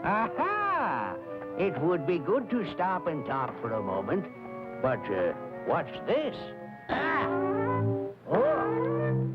Aha! It would be good to stop and talk for a moment. But, what's this? Ah! Oh.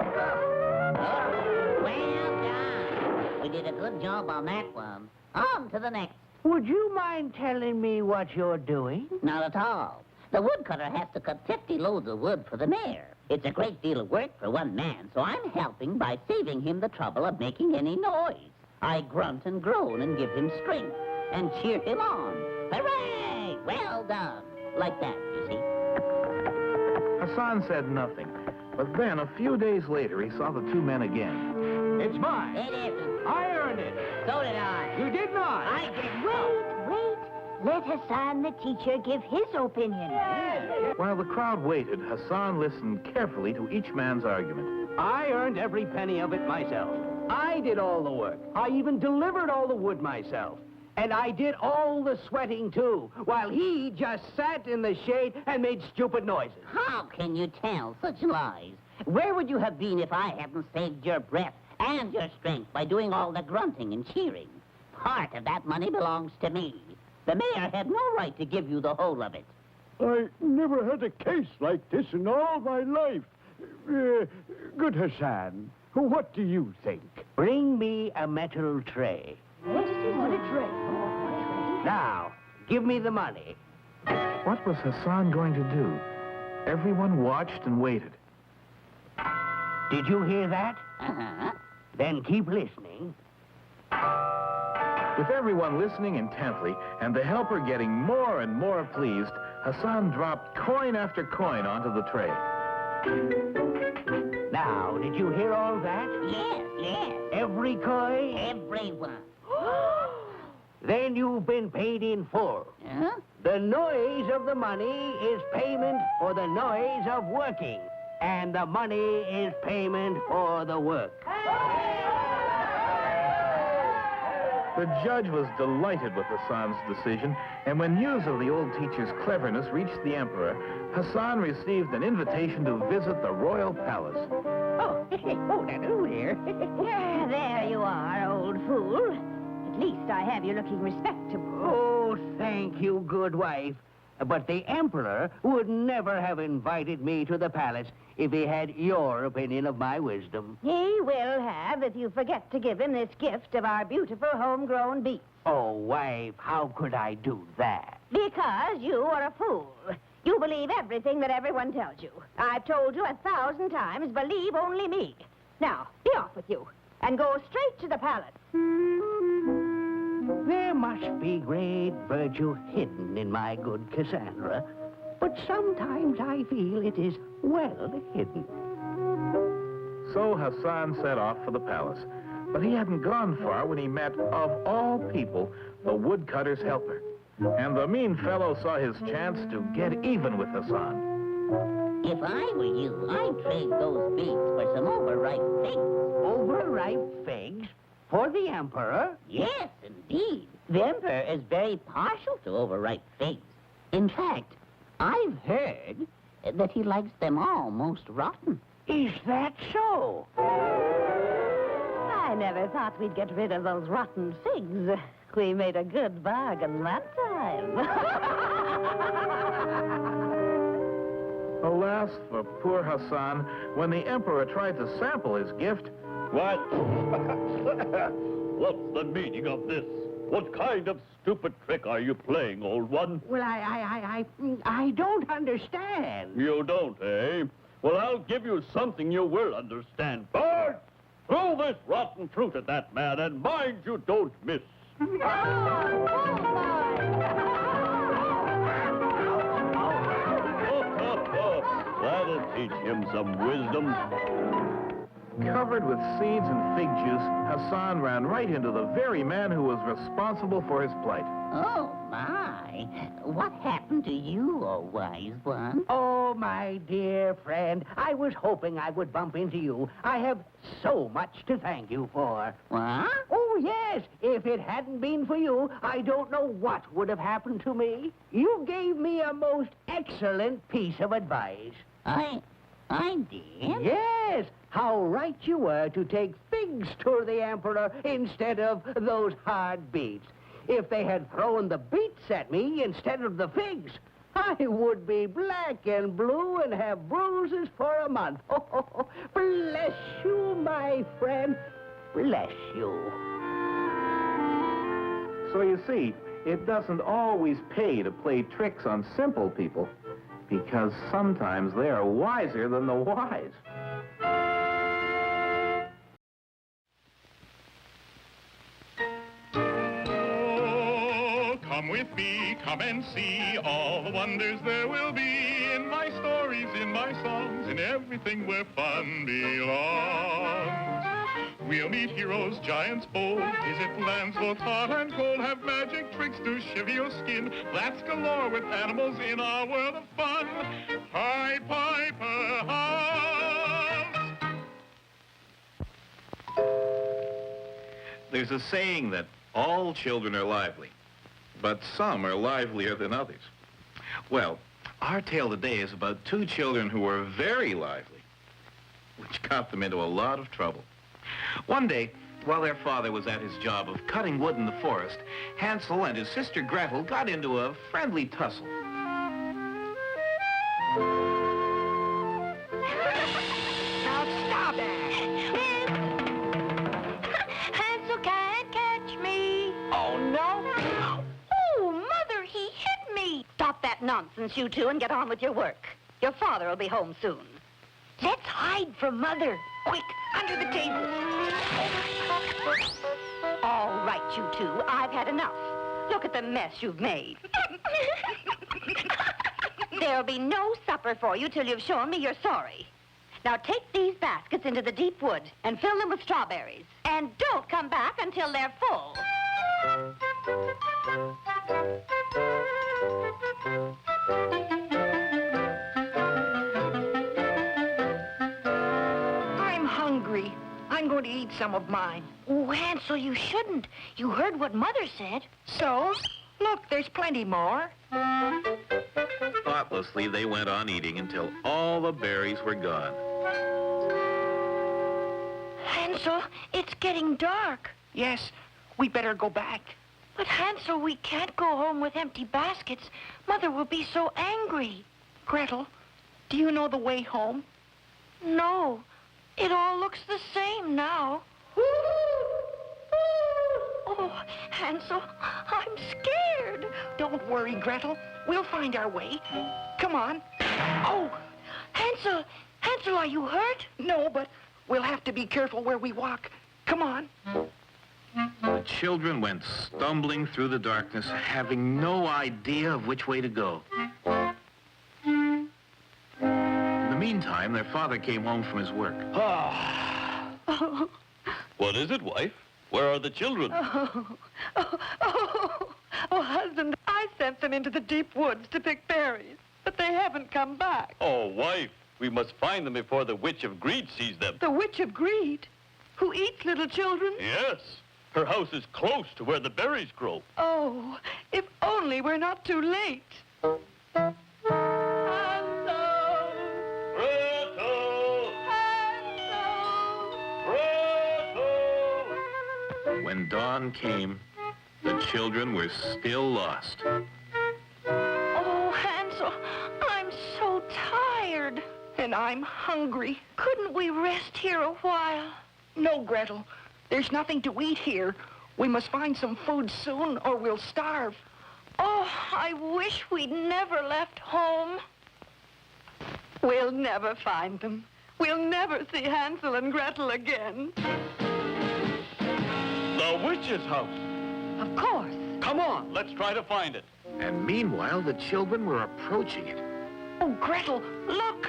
Well done. We did a good job on that one. On to the next. Would you mind telling me what you're doing? Not at all. The woodcutter has to cut 50 loads of wood for the mayor. It's a great deal of work for one man, so I'm helping by saving him the trouble of making any noise. I grunt and groan and give him strength and cheer him on. Hooray! Well done. Like that, you see. Hassan said nothing, but then a few days later he saw the two men again. It's mine. It isn't. I earned it. So did I. You did not. I did. Wait. Let Hassan, the teacher, give his opinion. While the crowd waited, Hassan listened carefully to each man's argument. I earned every penny of it myself. I did all the work. I even delivered all the wood myself. And I did all the sweating, too, while he just sat in the shade and made stupid noises. How can you tell such lies? Where would you have been if I hadn't saved your breath and your strength by doing all the grunting and cheering? Part of that money belongs to me. The mayor had no right to give you the whole of it. I never had a case like this in all my life. Good Hassan, what do you think? Bring me a metal tray. What a tray. Now, give me the money. What was Hassan going to do? Everyone watched and waited. Did you hear that? Uh-huh. Then keep listening. With everyone listening intently and the helper getting more and more pleased, Hassan dropped coin after coin onto the tray. Now, did you hear all that? Yes. Every coin? Everyone. Then you've been paid in full. Huh? The noise of the money is payment for the noise of working. And the money is payment for the work. The judge was delighted with Hassan's decision, and when news of the old teacher's cleverness reached the emperor, Hassan received an invitation to visit the royal palace. Oh, now, here. There you are, old fool. At least I have you looking respectable. Oh, thank you, good wife. But the emperor would never have invited me to the palace if he had your opinion of my wisdom. He will have if you forget to give him this gift of our beautiful homegrown beets. Oh, wife, how could I do that? Because you are a fool. You believe everything that everyone tells you. I've told you 1,000 times, believe only me. Now, be off with you, and go straight to the palace. There must be great virtue hidden in my good Cassandra, but sometimes I feel it is well hidden. So Hassan set off for the palace, but he hadn't gone far when he met, of all people, the woodcutter's helper. And the mean fellow saw his chance to get even with Hassan. If I were you, I'd trade those beets for some overripe figs. Overripe figs? For the emperor? Yes, indeed. The emperor is very partial to overripe figs. In fact, I've heard that he likes them almost rotten. Is that so? I never thought we'd get rid of those rotten figs. We made a good bargain that time. Alas for poor Hassan, when the emperor tried to sample his gift. What? What's the meaning of this? What kind of stupid trick are you playing, old one? Well, I don't understand. You don't, eh? Well, I'll give you something you will understand. Bart, throw this rotten fruit at that man, and mind you don't miss. That'll teach him some wisdom. Covered with seeds and fig juice, Hassan ran right into the very man who was responsible for his plight. Oh, my. What happened to you, oh wise one? Oh, my dear friend, I was hoping I would bump into you. I have so much to thank you for. What? Oh, yes. If it hadn't been for you, I don't know what would have happened to me. You gave me a most excellent piece of advice. I did? Yes, how right you were to take figs to the emperor instead of those hard beets. if they had thrown the beets at me instead of the figs. I would be black and blue and have bruises for a month. Oh, bless you, my friend. Bless you. So you see, it doesn't always pay to play tricks on simple people, because sometimes they are wiser than the wise. Oh, come with me, come and see all the wonders there will be in my stories, in my songs, in everything where fun belongs. We'll meet heroes, giants bold, visit lands both hot and cold, have magic tricks to shiver your skin, laughs galore with animals in our world of fun. Pied Piper House. There's a saying that all children are lively, but some are livelier than others. Well, our tale today is about two children who were very lively, which got them into a lot of trouble. One day, while their father was at his job of cutting wood in the forest, Hansel and his sister Gretel got into a friendly tussle. Now stop it. Hansel can't catch me. Oh, no? Oh, Mother, he hit me. Stop that nonsense, you two, and get on with your work. Your father will be home soon. Let's hide from Mother. Quick, under the table. All right, you two, I've had enough. Look at the mess you've made. There'll be no supper for you till you've shown me you're sorry. Now take these baskets into the deep wood and fill them with strawberries. And don't come back until they're full. I'm hungry. I'm going to eat some of mine. Oh, Hansel, you shouldn't. You heard what Mother said. So? Look, there's plenty more. Thoughtlessly, they went on eating until all the berries were gone. Hansel, it's getting dark. Yes, we better go back. But Hansel, we can't go home with empty baskets. Mother will be so angry. Gretel, do you know the way home? No, it all looks the same now. Oh, Hansel, I'm scared. Don't worry, Gretel. We'll find our way. Come on. Oh, Hansel, are you hurt? no, but we'll have to be careful where we walk. Come on. The children went stumbling through the darkness, having no idea of which way to go. In the meantime, their father came home from his work. What is it, wife? Where are the children? Oh, husband, I sent them into the deep woods to pick berries, but they haven't come back. Oh, wife, we must find them before the Witch of Greed sees them. The Witch of Greed, who eats little children? Yes. Her house is close to where the berries grow. Oh, if only we're not too late. Gretel! Gretel! When dawn came, the children were still lost. Oh, Hansel, I'm so tired. And I'm hungry. Couldn't we rest here a while? No, Gretel, there's nothing to eat here. We must find some food soon or we'll starve. Oh, I wish we'd never left home. We'll never find them. We'll never see Hansel and Gretel again. The witch's house. Of course. Come on, let's try to find it. And meanwhile, the children were approaching it. Oh, Gretel, look!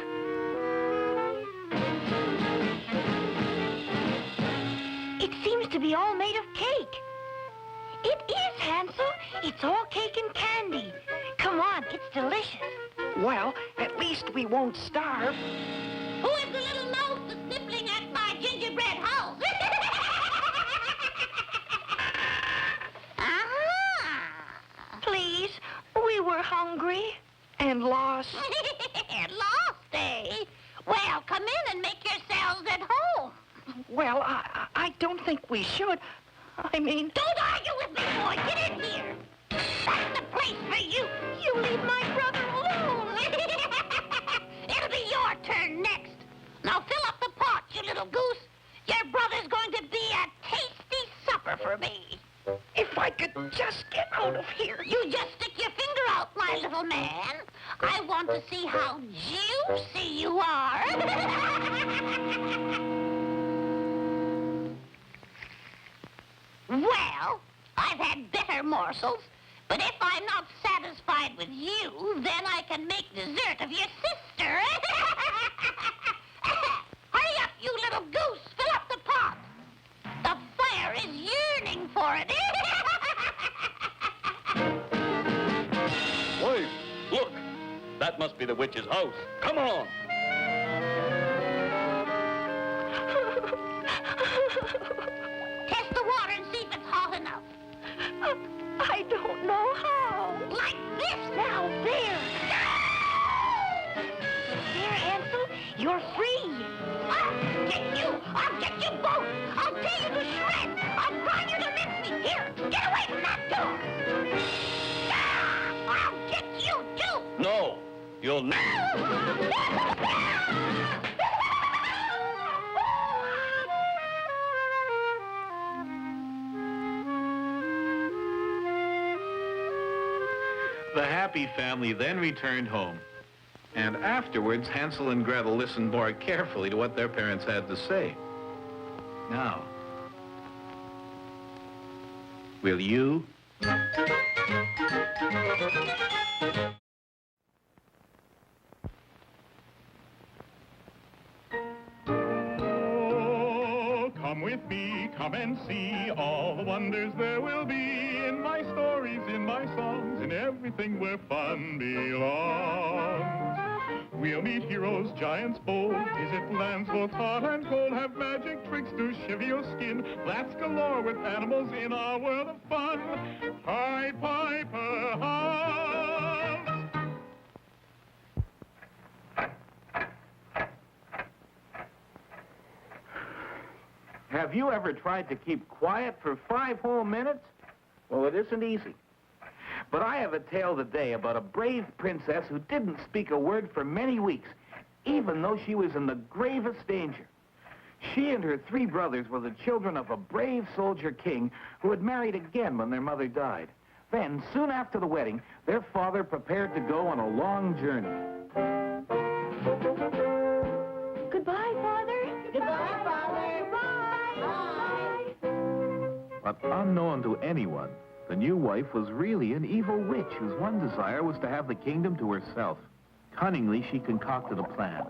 It seems to be all made of cake. It is, Hansel. It's all cake and candy. Come on, it's delicious. Well, at least we won't starve. Who is the little mouse that's nibbling at my gingerbread house? Please, we were hungry. And lost. Lost, eh? Well, come in and make yourselves at home. Well, I don't think we should. I mean... Don't argue with me, boy. Get in here. could just get out of here. You just stick your finger out, my little man. I want to see how juicy you are. Well, I've had better morsels, but if I'm not satisfied with you, then I can make dessert of your sister. Hurry up, you little goose. Fill up the pot. The fire is yearning for it. Wait, look. That must be the witch's house. Come on. Test the water and see if it's hot enough. I don't know how. Like this now, there. There, Hansel, you're free. I'll get you! I'll get you both! I'll tear you to shreds! I'll grind you to mincemeat! Here, get away from that door! Ah, I'll get you, too! No, you'll never. The happy family then returned home. And afterwards, Hansel and Gretel listened more carefully to what their parents had to say. Now, will you? Oh, come with me, come and see all the wonders there will be in my stories, in my songs, in everything where fun belongs. We'll meet heroes, giants bold, visit lands both hot and cold, have magic tricks to shiver your skin, laughs galore with animals in our world of fun. Pied Piper House. Have you ever tried to keep quiet for 5 whole minutes? Well, it isn't easy. But I have a tale today about a brave princess who didn't speak a word for many weeks, even though she was in the gravest danger. She and her 3 brothers were the children of a brave soldier king who had married again when their mother died. Then, soon after the wedding, their father prepared to go on a long journey. Goodbye, Father. Goodbye, Father. Goodbye. But unknown to anyone, the new wife was really an evil witch whose one desire was to have the kingdom to herself. Cunningly, she concocted a plan.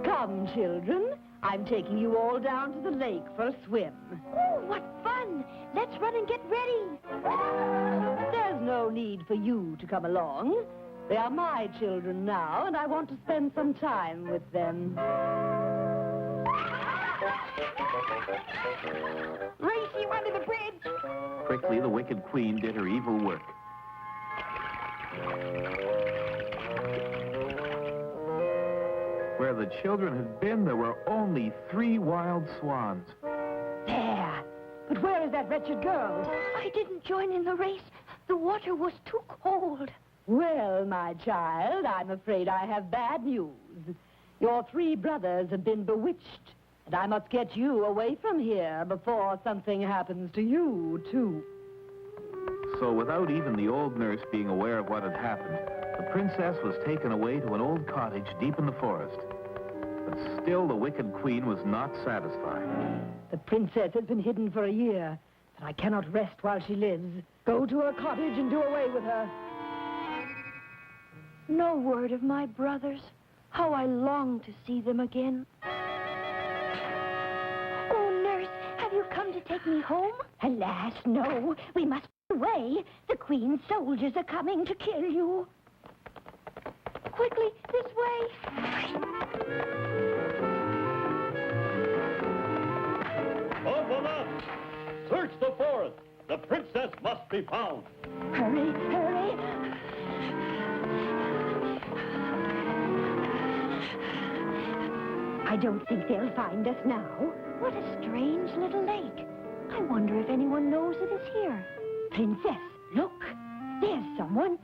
Come, children. I'm taking you all down to the lake for a swim. Oh, what fun! Let's run and get ready. There's no need for you to come along. They are my children now, and I want to spend some time with them. Race you under the bridge! Quickly, the wicked queen did her evil work. Where the children had been, there were only 3 wild swans. There! But where is that wretched girl? I didn't join in the race. The water was too cold. Well, my child, I'm afraid I have bad news. Your 3 brothers have been bewitched, and I must get you away from here before something happens to you, too. So without even the old nurse being aware of what had happened, the princess was taken away to an old cottage deep in the forest. But still the wicked queen was not satisfied. The princess has been hidden for a year, but I cannot rest while she lives. Go to her cottage and do away with her. No word of my brothers. How I long to see them again. Oh, nurse, have you come to take me home? Alas, no. We must get away. The queen's soldiers are coming to kill you. Quickly, this way. Open up! Search the forest. The princess must be found. Hurry, hurry. I don't think they'll find us now. What a strange little lake. I wonder if anyone knows it is here. Princess, look. There's someone.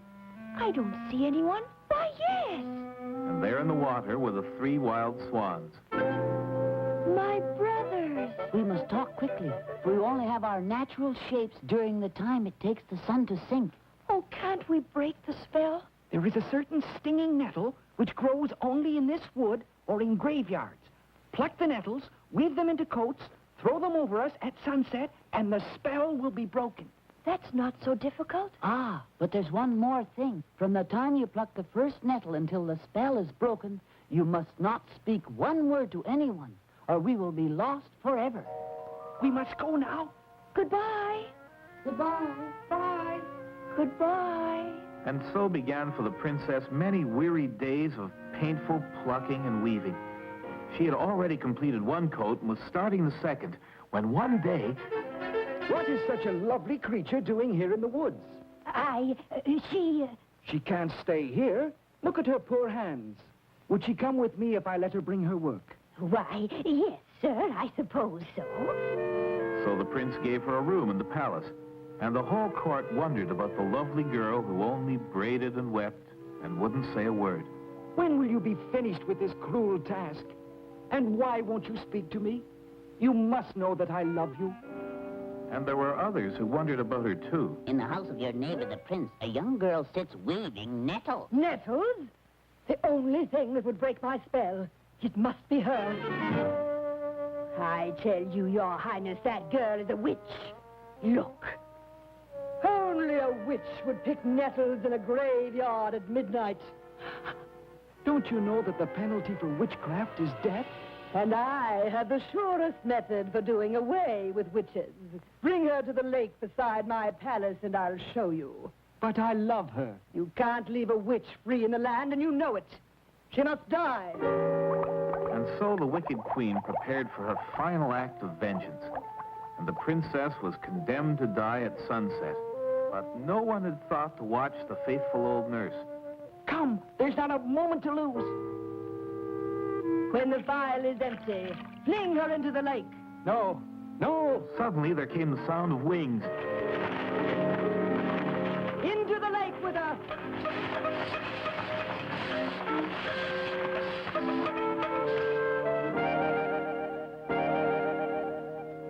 I don't see anyone. Why, yes. And there in the water were the 3 wild swans. My brothers. We must talk quickly, for we only have our natural shapes during the time it takes the sun to sink. Oh, can't we break the spell? There is a certain stinging nettle which grows only in this wood or in graveyards. Pluck the nettles, weave them into coats, throw them over us at sunset, and the spell will be broken. That's not so difficult. Ah, but there's one more thing. From the time you pluck the first nettle until the spell is broken, you must not speak one word to anyone, or we will be lost forever. We must go now. Goodbye. Goodbye. Bye. Goodbye. And so began for the princess many weary days of painful plucking and weaving. She had already completed one coat and was starting the second, when one day... What is such a lovely creature doing here in the woods? She can't stay here. Look at her poor hands. Would she come with me if I let her bring her work? Why, yes, sir, I suppose so. So the prince gave her a room in the palace, and the whole court wondered about the lovely girl who only braided and wept and wouldn't say a word. When will you be finished with this cruel task? And why won't you speak to me? You must know that I love you. And there were others who wondered about her, too. In the house of your neighbor, the prince, a young girl sits weaving nettles. Nettles? The only thing that would break my spell. It must be her. I tell you, Your Highness, that girl is a witch. Look. Only a witch would pick nettles in a graveyard at midnight. Don't you know that the penalty for witchcraft is death? And I have the surest method for doing away with witches. Bring her to the lake beside my palace and I'll show you. But I love her. You can't leave a witch free in the land and you know it. She must die. And so the wicked queen prepared for her final act of vengeance. And the princess was condemned to die at sunset. But no one had thought to watch the faithful old nurse. Come, there's not a moment to lose. When the vial is empty, fling her into the lake. No, no. Suddenly there came the sound of wings. Into the lake with her.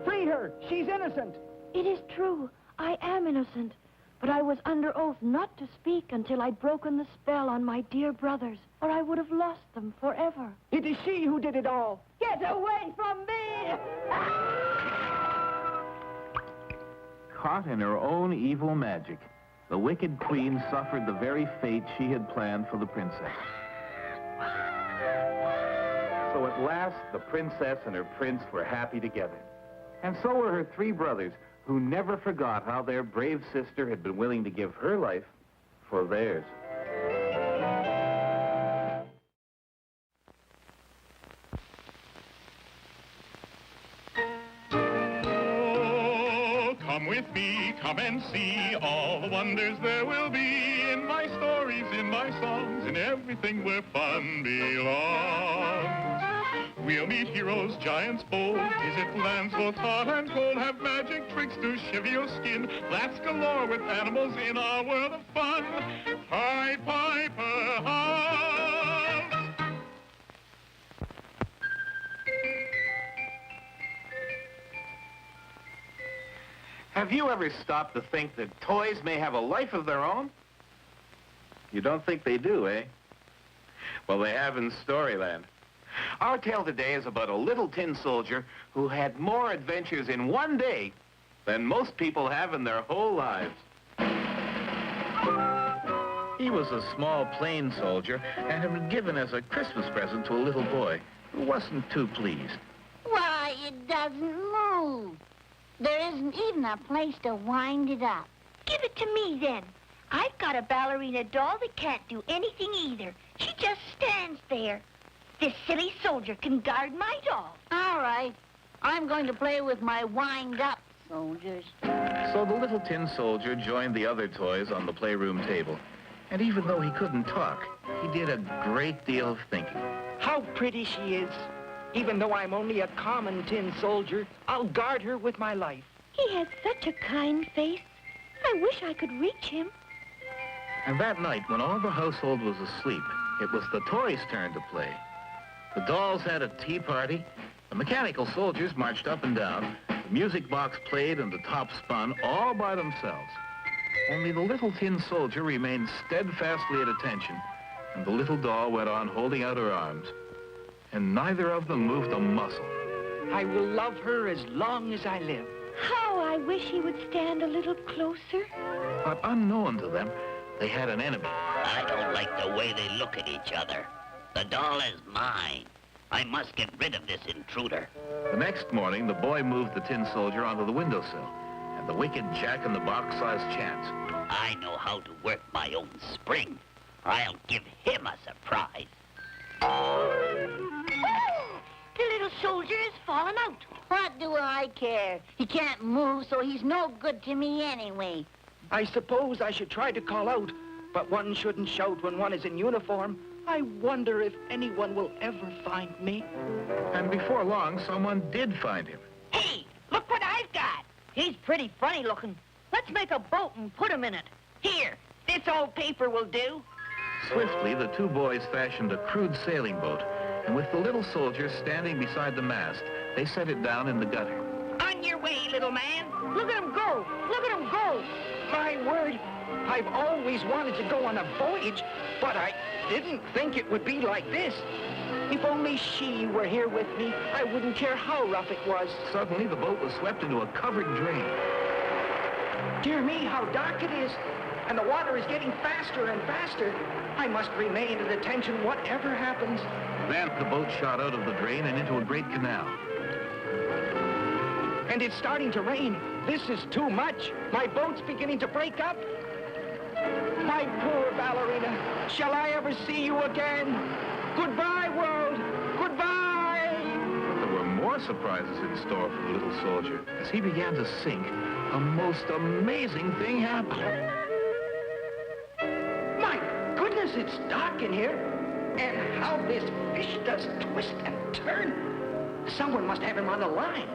Free her. She's innocent. It is true. I am innocent. But I was under oath not to speak until I'd broken the spell on my dear brothers, or I would have lost them forever. It is she who did it all. Get away from me! Caught in her own evil magic, the wicked queen suffered the very fate she had planned for the princess. So at last, the princess and her prince were happy together. And so were her three brothers, who never forgot how their brave sister had been willing to give her life for theirs. Oh, come with me, come and see all the wonders there will be in my stories, in my songs, in everything where fun belongs. We'll meet heroes, giants bold, visit lands both hot and cold, have magic tricks to shiver your skin, laughs galore with animals in our world of fun. Pied Piper House. Have you ever stopped to think that toys may have a life of their own? You don't think they do, eh? Well, they have in Storyland. Our tale today is about a little tin soldier who had more adventures in one day than most people have in their whole lives. He was a small, plain soldier and had been given as a Christmas present to a little boy who wasn't too pleased. Why, it doesn't move. There isn't even a place to wind it up. Give it to me, then. I've got a ballerina doll that can't do anything either. She just stands there. This silly soldier can guard my doll. All right. I'm going to play with my wind-up soldiers. So the little tin soldier joined the other toys on the playroom table. And even though he couldn't talk, he did a great deal of thinking. How pretty she is. Even though I'm only a common tin soldier, I'll guard her with my life. He has such a kind face. I wish I could reach him. And that night, when all the household was asleep, it was the toys' turn to play. The dolls had a tea party, The mechanical soldiers marched up and down. The music box played and the top spun all by themselves. Only the little tin soldier remained steadfastly at attention, and the little doll went on holding out her arms. And neither of them moved a muscle. I will love her as long as I live. How I wish he would stand a little closer. But unknown to them, they had an enemy. I don't like the way they look at each other. The doll is mine. I must get rid of this intruder. The next morning, the boy moved the tin soldier onto the windowsill, and the wicked Jack-in-the-Box saw his chance. I know how to work my own spring. I'll give him a surprise. The little soldier has fallen out. What do I care? He can't move, so he's no good to me anyway. I suppose I should try to call out, but one shouldn't shout when one is in uniform. I wonder if anyone will ever find me. And before long, someone did find him. Hey, look what I've got. He's pretty funny looking. Let's make a boat and put him in it. Here, this old paper will do. Swiftly, the two boys fashioned a crude sailing boat, and with the little soldier standing beside the mast, they set it down in the gutter. On your way, little man. Look at him go. Look at him go. My word, I've always wanted to go on a voyage, but I didn't think it would be like this. If only she were here with me, I wouldn't care how rough it was. Suddenly, the boat was swept into a covered drain. Dear me, how dark it is. And the water is getting faster and faster. I must remain at attention whatever happens. Then the boat shot out of the drain and into a great canal. And it's starting to rain. This is too much. My boat's beginning to break up. My poor ballerina. Shall I ever see you again? Goodbye, world. Goodbye. But there were more surprises in store for the little soldier. As he began to sink, a most amazing thing happened. My goodness, it's dark in here. And how this fish does twist and turn. Someone must have him on the line.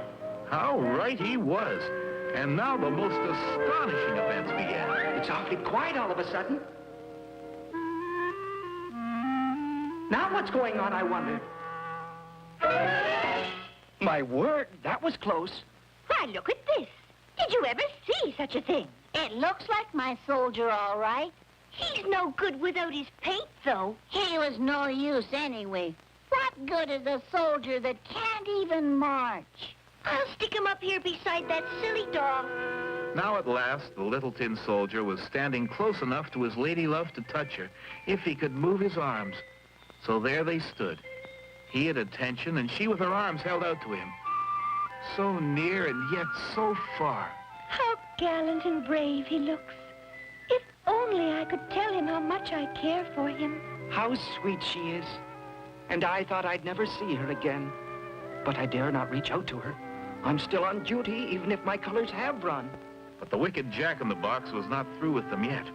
How right he was. And now the most astonishing events began. It's awfully quiet all of a sudden. Now what's going on, I wonder? My word, that was close. Why, look at this. Did you ever see such a thing? It looks like my soldier, all right. He's no good without his paint, though. He was no use anyway. What good is a soldier that can't even march? I'll stick him up here beside that silly doll. Now at last, the little tin soldier was standing close enough to his lady love to touch her, if he could move his arms. So there they stood, he at attention and she with her arms held out to him. So near and yet so far. How gallant and brave he looks. If only I could tell him how much I care for him. How sweet she is. And I thought I'd never see her again. But I dare not reach out to her. I'm still on duty, even if my colors have run. But the wicked Jack-in-the-Box was not through with them yet.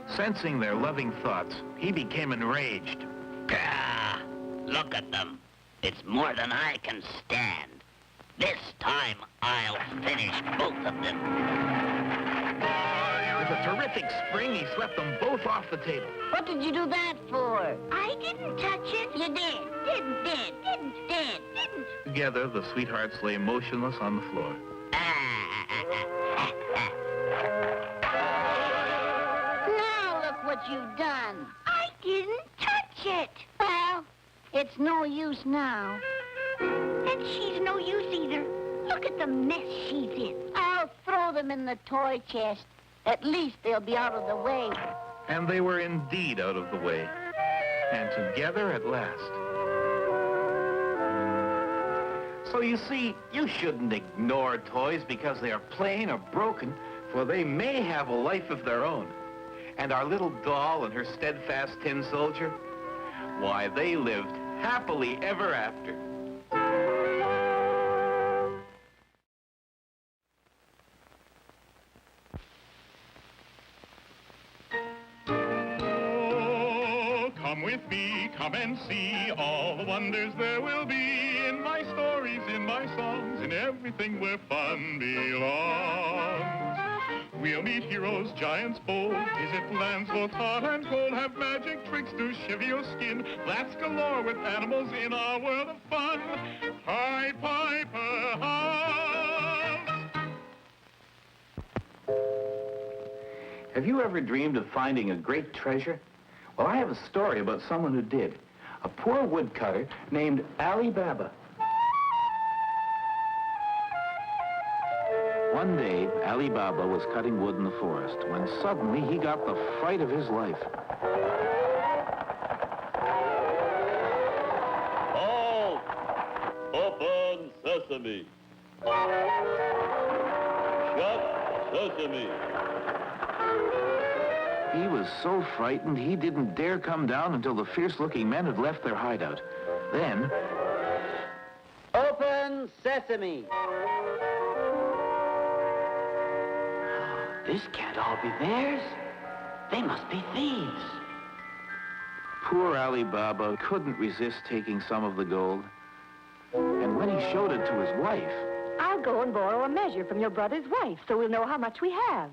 Sensing their loving thoughts, he became enraged. Gah! Look at them. It's more than I can stand. This time, I'll finish both of them. With a terrific spring, he swept them both off the table. What did you do that for? I didn't touch it. You did. Didn't. Together, the sweethearts lay motionless on the floor. Now look what you've done. I didn't touch it. Well, it's no use now. And she's no use either. Look at the mess she's in. I'll throw them in the toy chest. At least they'll be out of the way. And they were indeed out of the way. And together at last. So you see, you shouldn't ignore toys because they are plain or broken, for they may have a life of their own. And our little doll and her steadfast tin soldier, why, they lived happily ever after. Come with me, come and see all the wonders there will be in my stories, in my songs, in everything where fun belongs. We'll meet heroes, giants bold, visit lands both hot and cold, have magic tricks to shiver your skin, laughs galore with animals in our world of fun. Pied Piper House. Have you ever dreamed of finding a great treasure? Well, I have a story about someone who did. A poor woodcutter named Ali Baba. One day, Ali Baba was cutting wood in the forest when suddenly he got the fright of his life. Halt! Open sesame. Shut sesame. He was so frightened he didn't dare come down until the fierce-looking men had left their hideout. Then... Open sesame. This can't all be theirs. They must be thieves. Poor Ali Baba couldn't resist taking some of the gold. And when he showed it to his wife... I'll go and borrow a measure from your brother's wife so we'll know how much we have.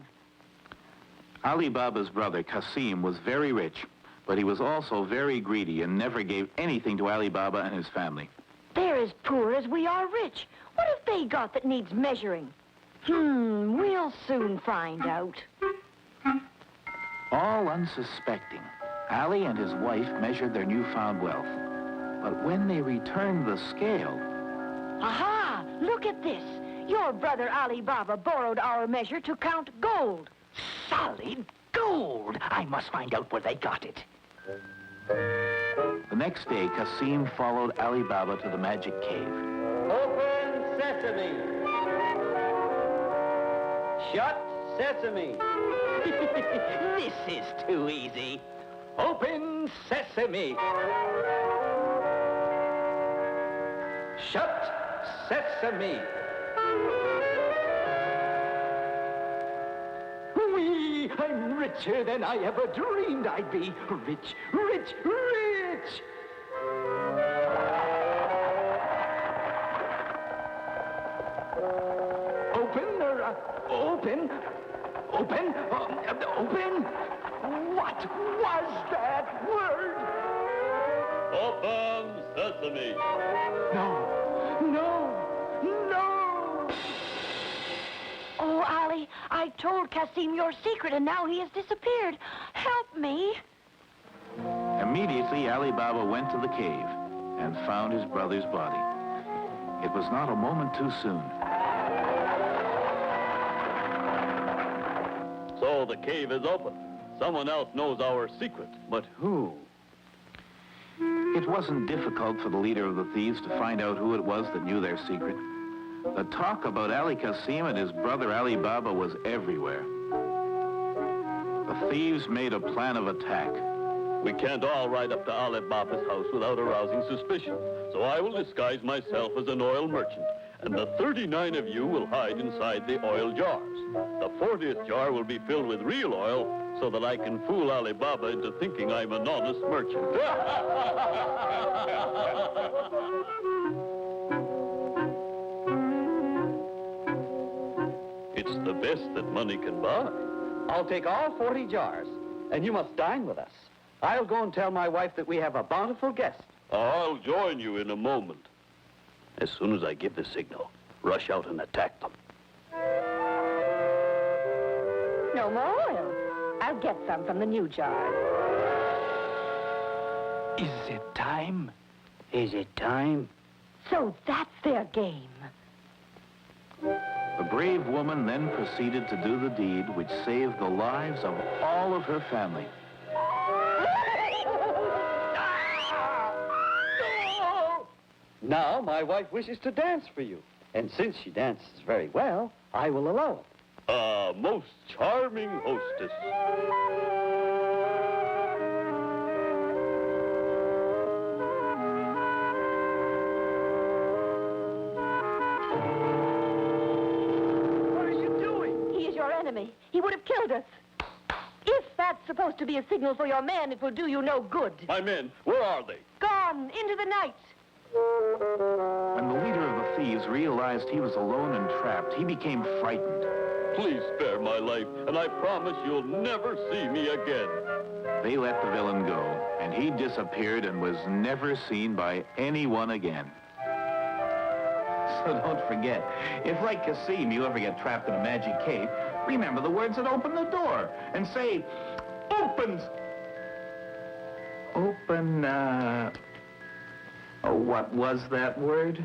Ali Baba's brother, Kasim, was very rich, but he was also very greedy and never gave anything to Ali Baba and his family. They're as poor as we are rich. What have they got that needs measuring? We'll soon find out. All unsuspecting, Ali and his wife measured their newfound wealth. But when they returned the scale... Aha! Look at this. Your brother Ali Baba borrowed our measure to count gold. Solid gold. I must find out where they got it. The next day, Kasim followed Ali Baba to the magic cave. Open sesame. Shut sesame. This is too easy. Open sesame. Shut sesame. Whee! I'm richer than I ever dreamed I'd be. Rich, rich, rich! Open? Open? Open? What was that word? Open sesame. No. Oh, Ali, I told Kasim your secret, and now he has disappeared. Help me. Immediately, Ali Baba went to the cave and found his brother's body. It was not a moment too soon. So the cave is open. Someone else knows our secret. But who? It wasn't difficult for the leader of the thieves to find out who it was that knew their secret. The talk about Ali Kasim and his brother Ali Baba was everywhere. The thieves made a plan of attack. We can't all ride up to Ali Baba's house without arousing suspicion. So I will disguise myself as an oil merchant, and the 39 of you will hide inside the oil jars. The 40th jar will be filled with real oil so that I can fool Ali Baba into thinking I'm an honest merchant. It's the best that money can buy. I'll take all 40 jars, and you must dine with us. I'll go and tell my wife that we have a bountiful guest. I'll join you in a moment. As soon as I give the signal, rush out and attack them. No more oil. I'll get some from the new jar. Is it time? Is it time? So that's their game. The brave woman then proceeded to do the deed which saved the lives of all of her family. Now my wife wishes to dance for you. And since she dances very well, I will allow it. A most charming hostess. What are you doing? He is your enemy. He would have killed us. If that's supposed to be a signal for your men, it will do you no good. My men, where are they? Gone into the night. When the leader of the thieves realized he was alone and trapped, he became frightened. Please spare my life, and I promise you'll never see me again. They let the villain go, and he disappeared and was never seen by anyone again. So don't forget, if like Cassim you ever get trapped in a magic cave, remember the words that open the door and say, opens. Open, oh, what was that word?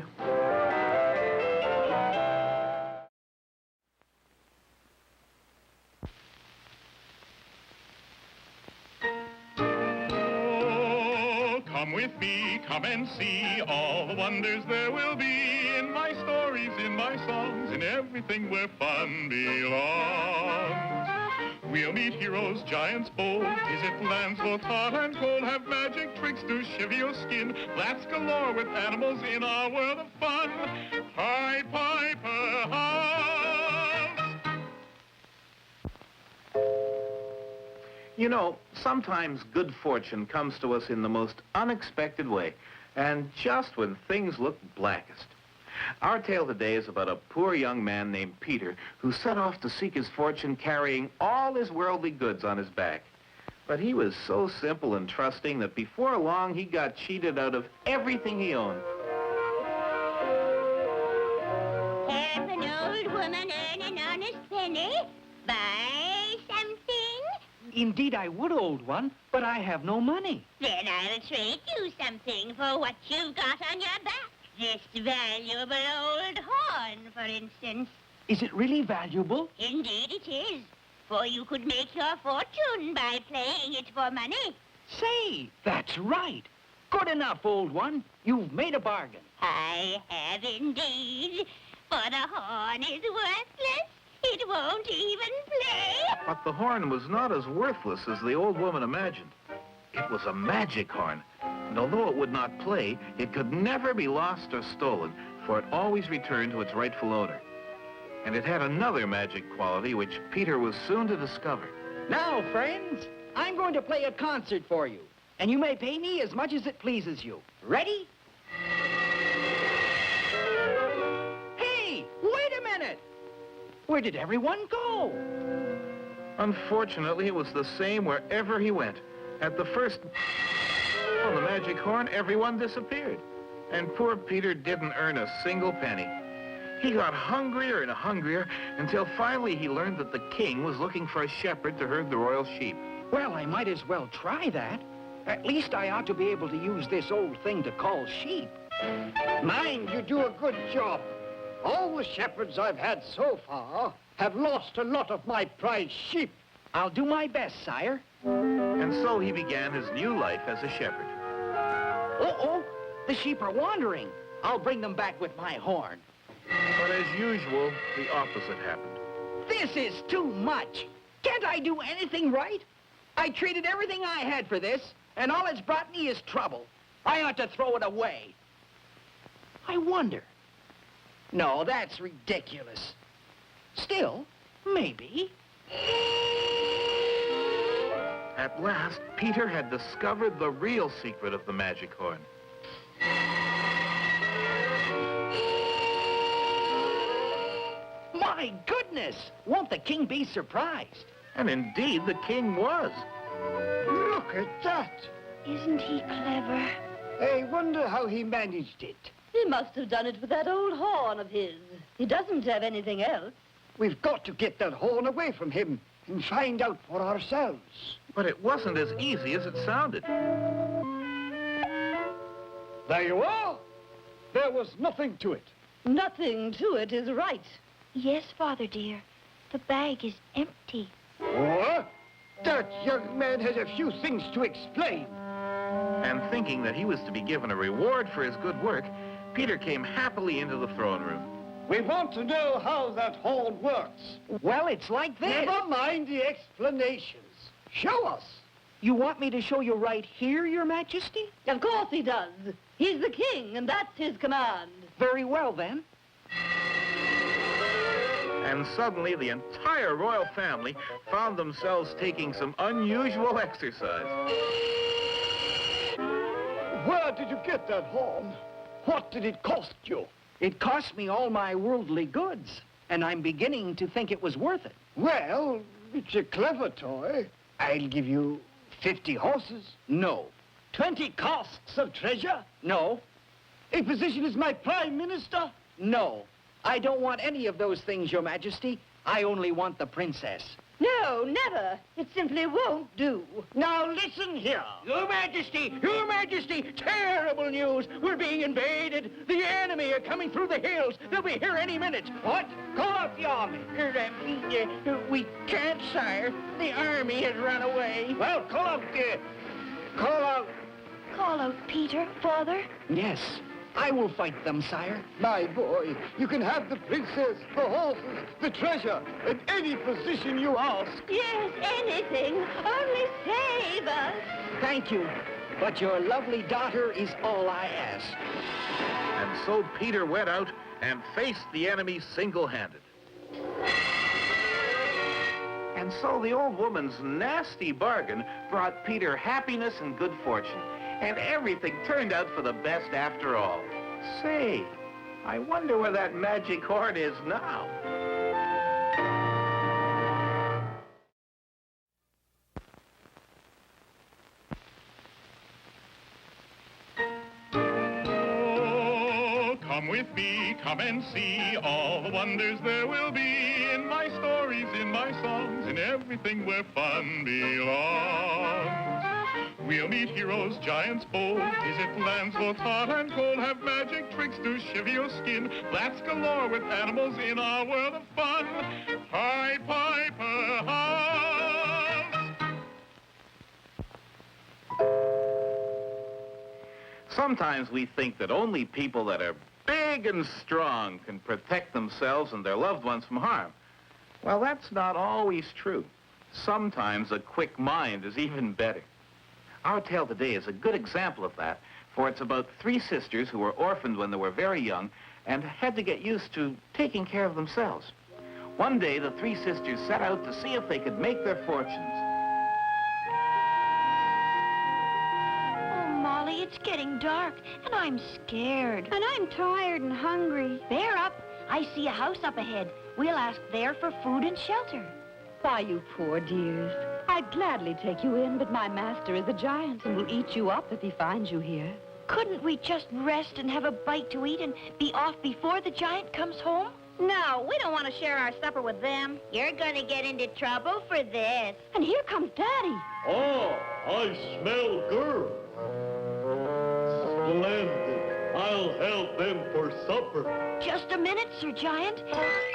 Come with me, come and see all the wonders there will be in my stories, in my songs, in everything where fun belongs. We'll meet heroes, giants bold, visit lands both hot and cold, have magic tricks to shiver your skin, laughs galore with animals in our world of fun. Pied Piper House. You know, sometimes good fortune comes to us in the most unexpected way, and just when things look blackest. Our tale today is about a poor young man named Peter who set off to seek his fortune carrying all his worldly goods on his back. But he was so simple and trusting that before long he got cheated out of everything he owned. Help an old woman earn an honest penny? Buy something? Indeed, I would, old one, but I have no money. Then I'll trade you something for what you've got on your back. This valuable old horn, for instance. Is it really valuable? Indeed it is. For you could make your fortune by playing it for money. Say, that's right. Good enough, old one. You've made a bargain. I have indeed. For the horn is worthless. It won't even play. But the horn was not as worthless as the old woman imagined. It was a magic horn, and although it would not play, it could never be lost or stolen, for it always returned to its rightful owner. And it had another magic quality which Peter was soon to discover. Now, friends, I'm going to play a concert for you, and you may pay me as much as it pleases you. Ready? Hey, wait a minute! Where did everyone go? Unfortunately, it was the same wherever he went. At the first on the magic horn, everyone disappeared. And poor Peter didn't earn a single penny. He got hungrier and hungrier until finally he learned that the king was looking for a shepherd to herd the royal sheep. Well, I might as well try that. At least I ought to be able to use this old thing to call sheep. Mind you do a good job. All the shepherds I've had so far have lost a lot of my prize sheep. I'll do my best, sire. And so he began his new life as a shepherd. Uh-oh, the sheep are wandering. I'll bring them back with my horn. But as usual, the opposite happened. This is too much. Can't I do anything right? I traded everything I had for this, and all it's brought me is trouble. I ought to throw it away. I wonder. No, that's ridiculous. Still, maybe. At last, Peter had discovered the real secret of the magic horn. My goodness! Won't the king be surprised? And indeed, the king was. Look at that. Isn't he clever? I wonder how he managed it. He must have done it with that old horn of his. He doesn't have anything else. We've got to get that horn away from him and find out for ourselves. But it wasn't as easy as it sounded. There you are. There was nothing to it. Nothing to it is right. Yes, Father dear. The bag is empty. What? That young man has a few things to explain. And thinking that he was to be given a reward for his good work, Peter came happily into the throne room. We want to know how that horn works. Well, it's like this. Never mind the explanations. Show us. You want me to show you right here, Your Majesty? Of course he does. He's the king, and that's his command. Very well, then. And suddenly, the entire royal family found themselves taking some unusual exercise. Where did you get that horn? What did it cost you? It cost me all my worldly goods. and I'm beginning to think it was worth it. Well, it's a clever toy. I'll give you 50 horses. No. 20 casks of treasure. No. A position as my prime minister. No. I don't want any of those things, Your Majesty. I only want the princess. No, never. It simply won't do. Now listen here. Your Majesty! Your Majesty! Terrible news! We're being invaded! The enemy are coming through the hills! They'll be here any minute! What? Call out the army. We can't, sire. The army has run away. Well, call out. Call out Peter, Father. Yes, I will fight them, sire. My boy, you can have the princess, the horses, the treasure, in any position you ask. Yes, anything. Only save us. Thank you. But your lovely daughter is all I ask. And so Peter went out and faced the enemy single-handed. And so the old woman's nasty bargain brought Peter happiness and good fortune. And everything turned out for the best after all. Say, I wonder where that magic horn is now. Oh, come with me, come and see all the wonders there will be in my stories, in my songs, in everything where fun belongs. We'll meet heroes, giants bold, visit lands both hot and cold, have magic tricks to shiver your skin, laughs galore with animals in our world of fun. Pied Piper House. Sometimes we think that only people that are big and strong can protect themselves and their loved ones from harm. Well, that's not always true. Sometimes a quick mind is even better. Our tale today is a good example of that, for it's about three sisters who were orphaned when they were very young and had to get used to taking care of themselves. One day, the three sisters set out to see if they could make their fortunes. Oh, Molly, it's getting dark, and I'm scared. And I'm tired and hungry. Bear up. I see a house up ahead. We'll ask there for food and shelter. Why, you poor dears. I'd gladly take you in, but my master is a giant and will eat you up if he finds you here. Couldn't we just rest and have a bite to eat and be off before the giant comes home? No, we don't want to share our supper with them. You're gonna get into trouble for this. And here comes Daddy. Oh, I smell good. Splendid. I'll help them for supper. Just a minute, Sir Giant.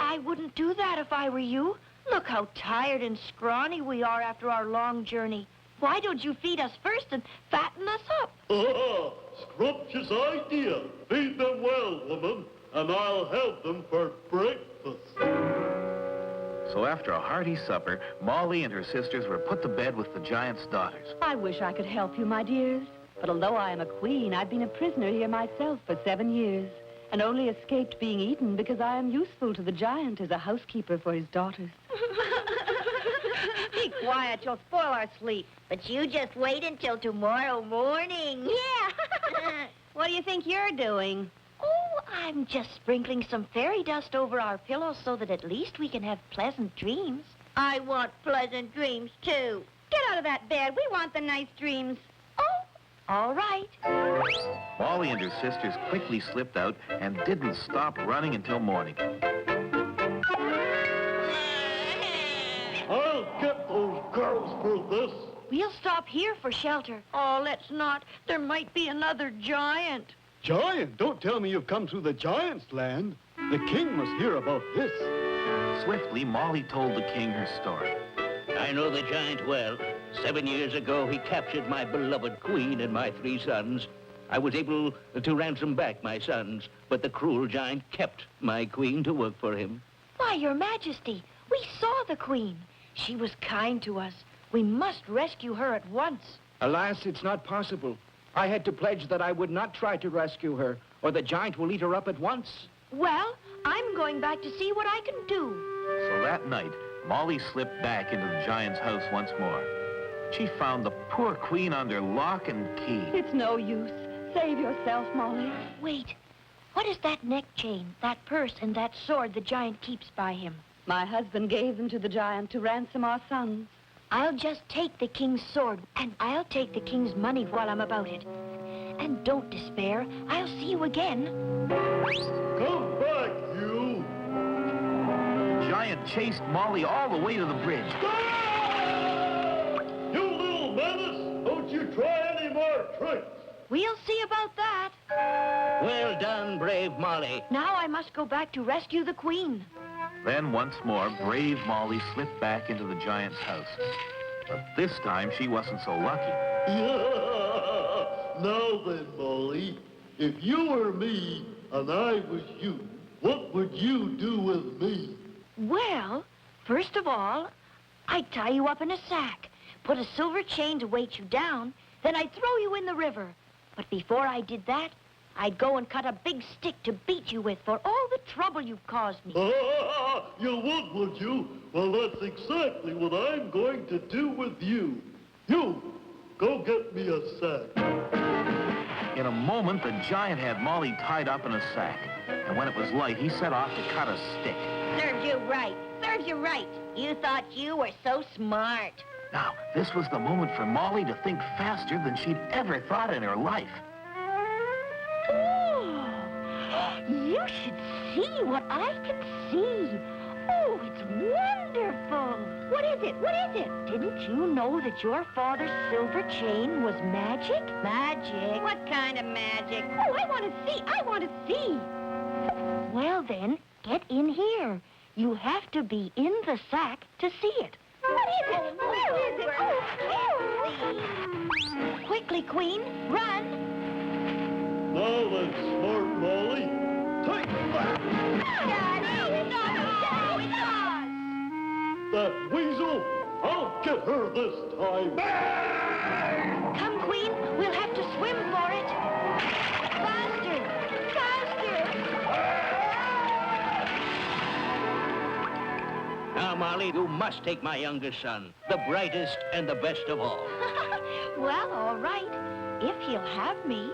I wouldn't do that if I were you. Look how tired and scrawny we are after our long journey. Why don't you feed us first and fatten us up? Ah, scrumptious idea. Feed them well, woman, and I'll help them for breakfast. So after a hearty supper, Molly and her sisters were put to bed with the giant's daughters. I wish I could help you, my dears. But although I am a queen, I've been a prisoner here myself for 7 years, and only escaped being eaten because I am useful to the giant as a housekeeper for his daughters. Be quiet, you'll spoil our sleep. But you just wait until tomorrow morning. Yeah. What do you think you're doing? Oh, I'm just sprinkling some fairy dust over our pillows so that at least we can have pleasant dreams. I want pleasant dreams, too. Get out of that bed. We want the nice dreams. Oh, all right. Molly and her sisters quickly slipped out and didn't stop running until morning. I'll get those girls for this. We'll stop here for shelter. Oh, let's not. There might be another giant. Giant? Don't tell me you've come through the giant's land. The king must hear about this. Swiftly, Molly told the king her story. I know the giant well. 7 years ago, he captured my beloved queen and my 3 sons. I was able to ransom back my sons, but the cruel giant kept my queen to work for him. Why, Your Majesty, we saw the queen. She was kind to us. We must rescue her at once. Alas, it's not possible. I had to pledge that I would not try to rescue her, or the giant will eat her up at once. Well, I'm going back to see what I can do. So that night, Molly slipped back into the giant's house once more. She found the poor queen under lock and key. It's no use. Save yourself, Molly. Wait. what is that neck chain, that purse, and that sword the giant keeps by him? My husband gave them to the giant to ransom our sons. I'll just take the king's sword, and I'll take the king's money while I'm about it. And don't despair. I'll see you again. Come back, you! The giant chased Molly all the way to the bridge. You little menace! Don't you try any more tricks! We'll see about that. Well done, brave Molly. Now I must go back to rescue the queen. Then once more, brave Molly slipped back into the giant's house. But this time, she wasn't so lucky. Yeah! Now then, Molly, if you were me and I was you, what would you do with me? Well, first of all, I'd tie you up in a sack, put a silver chain to weight you down, then I'd throw you in the river. But before I did that, I'd go and cut a big stick to beat you with for all the trouble you've caused me. You would you? Well, that's exactly what I'm going to do with you. You, go get me a sack. In a moment, the giant had Molly tied up in a sack. And when it was light, he set off to cut a stick. Serves you right. Serves you right. You thought you were so smart. Now, this was the moment for Molly to think faster than she'd ever thought in her life. Oh, you should see what I can see. Oh, it's wonderful. What is it? What is it? Didn't you know that your father's silver chain was magic? Magic? What kind of magic? Oh, I want to see. I want to see. Well, then, get in here. You have to be in the sack to see it. What is it? Where is it? Oh, quickly, Queen, run. Now then, smart Molly, take that! That weasel, I'll get her this time. Come, Queen, we'll have to swim for it. Faster, faster. Now, Molly, you must take my youngest son, the brightest and the best of all. Well, all right, if he'll have me.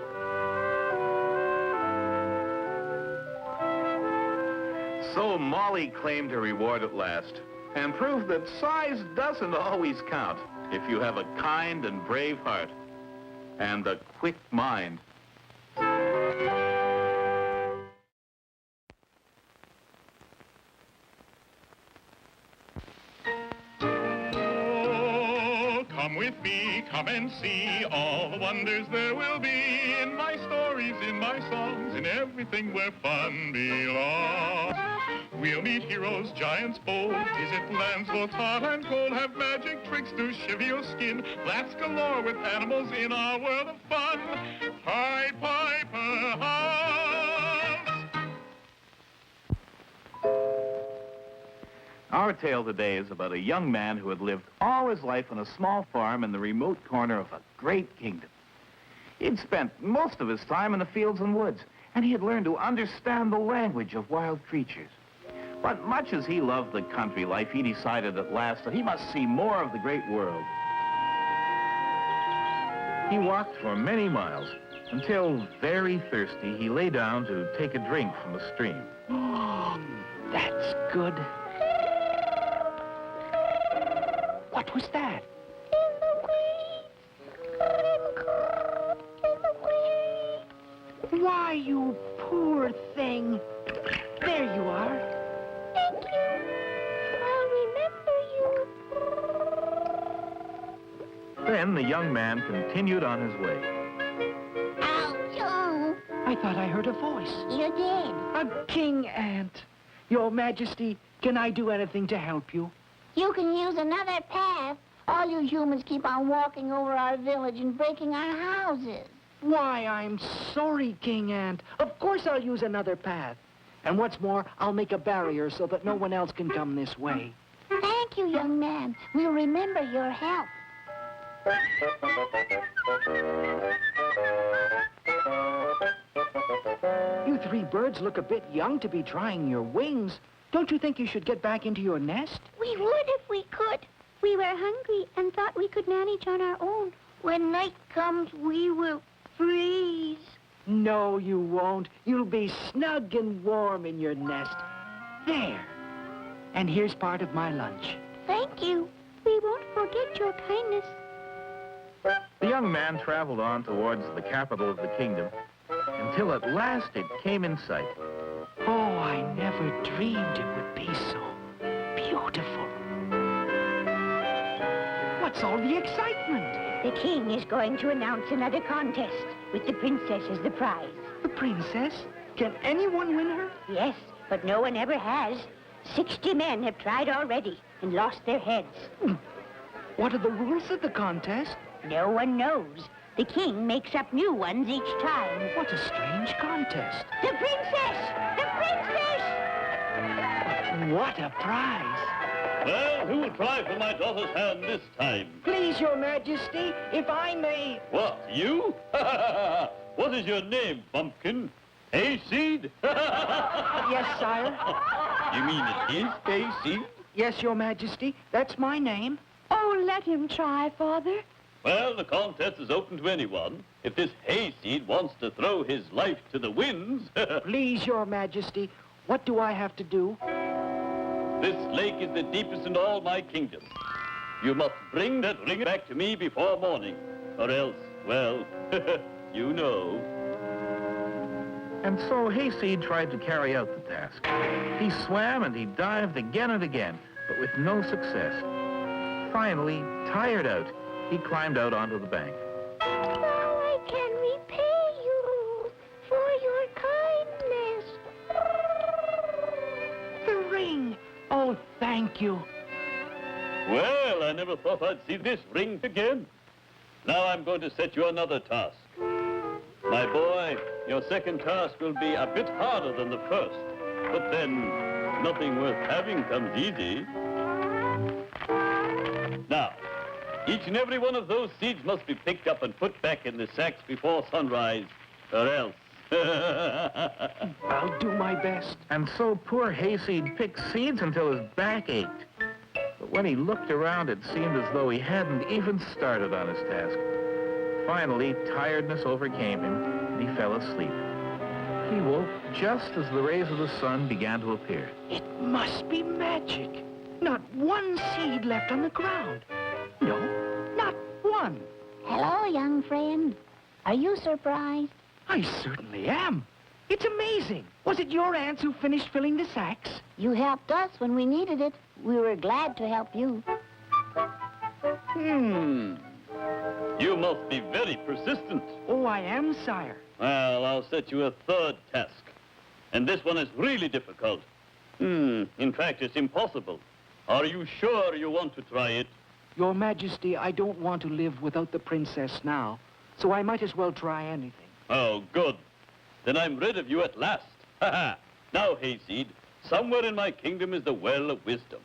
So Molly claimed her reward at last and proved that size doesn't always count if you have a kind and brave heart and a quick mind. Come with me, come and see all the wonders there will be in my stories, in my songs, in everything where fun belongs. We'll meet heroes, giants bold, visit lands both hot and cold, have magic tricks to shiver your skin, laughs galore with animals in our world of fun. Pied Piper House. Our tale today is about a young man who had lived all his life on a small farm in the remote corner of a great kingdom. He'd spent most of his time in the fields and woods, and he had learned to understand the language of wild creatures. But much as he loved the country life, he decided at last that he must see more of the great world. He walked for many miles until, very thirsty, he lay down to take a drink from a stream. That's good. What was that? Why, you poor thing. There you are. Thank you. I'll remember you. Then the young man continued on his way. Ouch! I thought I heard a voice. You did. A king ant. Your Majesty, can I do anything to help you? You can use another path. All you humans keep on walking over our village and breaking our houses. Why, I'm sorry, King Ant. Of course I'll use another path. And what's more, I'll make a barrier so that no one else can come this way. Thank you, young man. We'll remember your help. You three birds look a bit young to be trying your wings. Don't you think you should get back into your nest? We would if we could. We were hungry and thought we could manage on our own. When night comes, we will freeze. No, you won't. You'll be snug and warm in your nest. There. And here's part of my lunch. Thank you. We won't forget your kindness. The young man traveled on towards the capital of the kingdom until at last it came in sight. Oh, I never dreamed it would be so beautiful. What's all the excitement? The king is going to announce another contest with the princess as the prize. The princess? Can anyone win her? Yes, but no one ever has. 60 men have tried already and lost their heads. What are the rules of the contest? No one knows. The king makes up new ones each time. What a strange contest. The princess! The princess! What a prize. Well, who will try for my daughter's hand this time? Please, Your Majesty, if I may... What, you? What is your name, Bumpkin? Hayseed? Yes, sire. You mean it is Hayseed? Yes, Your Majesty, that's my name. Oh, let him try, Father. Well, the contest is open to anyone. If this Hayseed wants to throw his life to the winds... Please, Your Majesty, what do I have to do? This lake is the deepest in all my kingdom. You must bring that ring back to me before morning, or else, well, you know. And so Hayseed tried to carry out the task. He swam and he dived again and again, but with no success. Finally, tired out, he climbed out onto the bank. Now I can repay you for your kindness. The ring. Oh, thank you. Well, I never thought I'd see this ring again. Now I'm going to set you another task. My boy, your second task will be a bit harder than the first. But then, nothing worth having comes easy. Now, each and every one of those seeds must be picked up and put back in the sacks before sunrise, or else. I'll do my best. And so poor Hayseed picked seeds until his back ached. But when he looked around, it seemed as though he hadn't even started on his task. Finally, tiredness overcame him, and he fell asleep. He woke just as the rays of the sun began to appear. It must be magic. Not one seed left on the ground. No, not one. Hello, young friend. Are you surprised? I certainly am. It's amazing. Was it your aunts who finished filling the sacks? You helped us when we needed it. We were glad to help you. You must be very persistent. Oh, I am, sire. Well, I'll set you a third task. And this one is really difficult. In fact, it's impossible. Are you sure you want to try it? Your Majesty, I don't want to live without the princess now, so I might as well try anything. Oh, good. Then I'm rid of you at last. Ha-ha. Now, Hayseed, somewhere in my kingdom is the Well of Wisdom.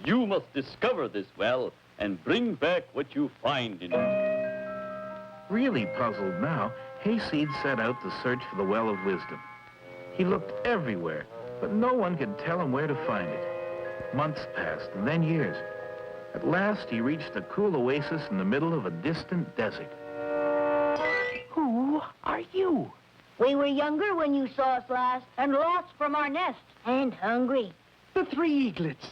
You must discover this well and bring back what you find in it. Really puzzled now, Hayseed set out to search for the Well of Wisdom. He looked everywhere, but no one could tell him where to find it. Months passed, and then years. At last, he reached a cool oasis in the middle of a distant desert. Who are you? We were younger when you saw us last and lost from our nest and hungry. The three eaglets.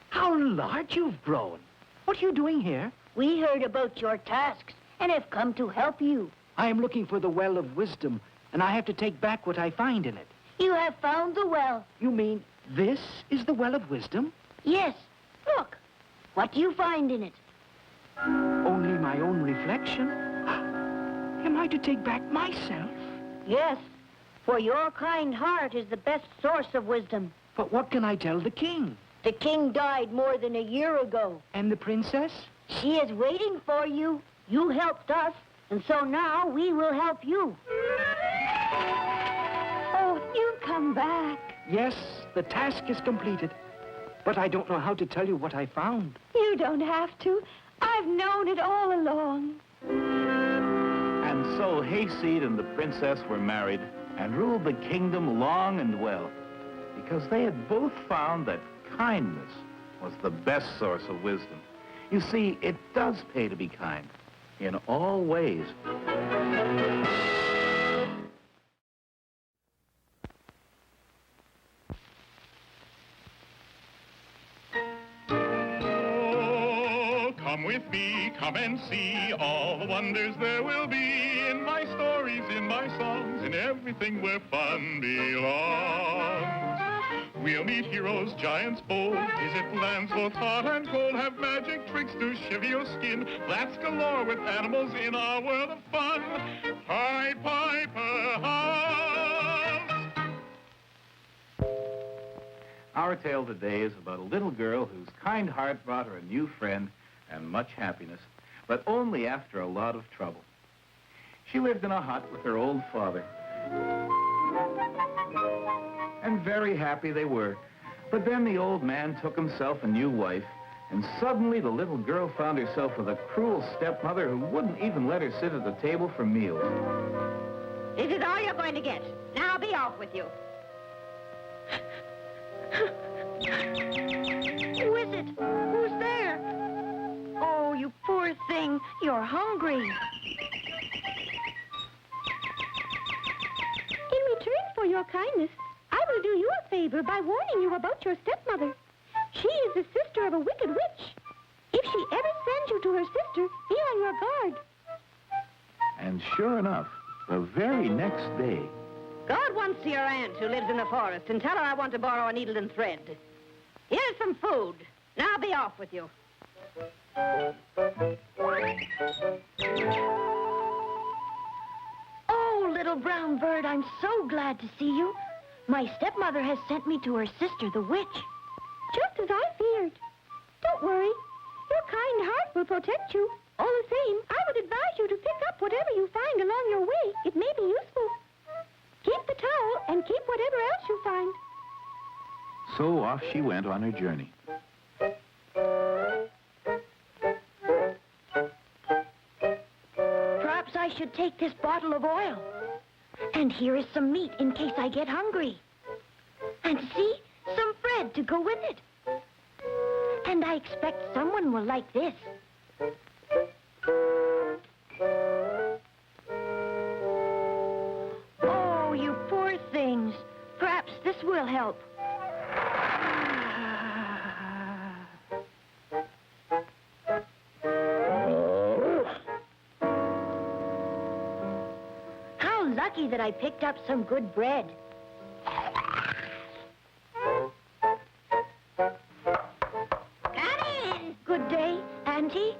How large you've grown. What are you doing here? We heard about your tasks and have come to help you. I am looking for the Well of Wisdom, and I have to take back what I find in it. You have found the well. You mean this is the Well of Wisdom? Yes. Look. What do you find in it? Only my own reflection. Am I to take back myself? Yes. For your kind heart is the best source of wisdom. But what can I tell the king? The king died more than a year ago. And the princess? She is waiting for you. You helped us, and so now we will help you. Oh, you come back. Yes, the task is completed. But I don't know how to tell you what I found. You don't have to. I've known it all along. And so Hayseed and the princess were married and ruled the kingdom long and well, because they had both found that kindness was the best source of wisdom. You see, it does pay to be kind in all ways. come with me, come and see all the wonders there will be in my stories, in my songs, in everything where fun belongs. We'll meet heroes, giants bold, visit lands both hot and cold, have magic tricks to shiver your skin, laughs galore with animals in our world of fun. Pied Piper house. Our tale today is about a little girl whose kind heart brought her a new friend and much happiness, but only after a lot of trouble. She lived in a hut with her old father, and very happy they were. But then the old man took himself a new wife, and suddenly the little girl found herself with a cruel stepmother who wouldn't even let her sit at the table for meals. Is it all you're going to get? Now be off with you. Who is it? Who's there? Oh, you poor thing. You're hungry. In return for your kindness, I will do you a favor by warning you about your stepmother. She is the sister of a wicked witch. If she ever sends you to her sister, be on your guard. And sure enough, the very next day... Go at once to your aunt who lives in the forest and tell her I want to borrow a needle and thread. Here's some food. Now be off with you. Oh, little brown bird, I'm so glad to see you. My stepmother has sent me to her sister, the witch. Just as I feared. Don't worry. Your kind heart will protect you. All the same, I would advise you to pick up whatever you find along your way. It may be useful. Keep the towel and keep whatever else you find. So off she went on her journey. Perhaps I should take this bottle of oil. And here is some meat in case I get hungry. And see, some bread to go with it. And I expect someone will like this. Oh, you poor things. Perhaps this will help. How lucky that I picked up some good bread. Come in. Good day, Auntie.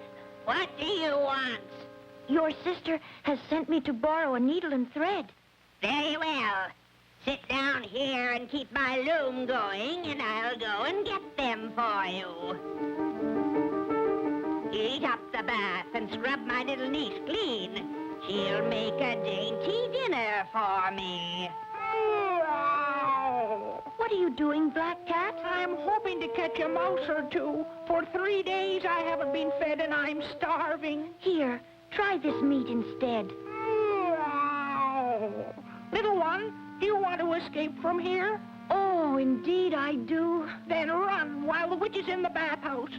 What do you want? Your sister has sent me to borrow a needle and thread. Very well. Sit down here and keep my loom going, and I'll go and get them for you. Heat up the bath and scrub my little niece clean. She'll make a dainty dinner for me. What are you doing, Black Cat? I'm hoping to catch a mouse or two. For 3 days I haven't been fed and I'm starving. Here, try this meat instead. Little one, do you want to escape from here? Oh, indeed I do. Then run while the witch is in the bathhouse.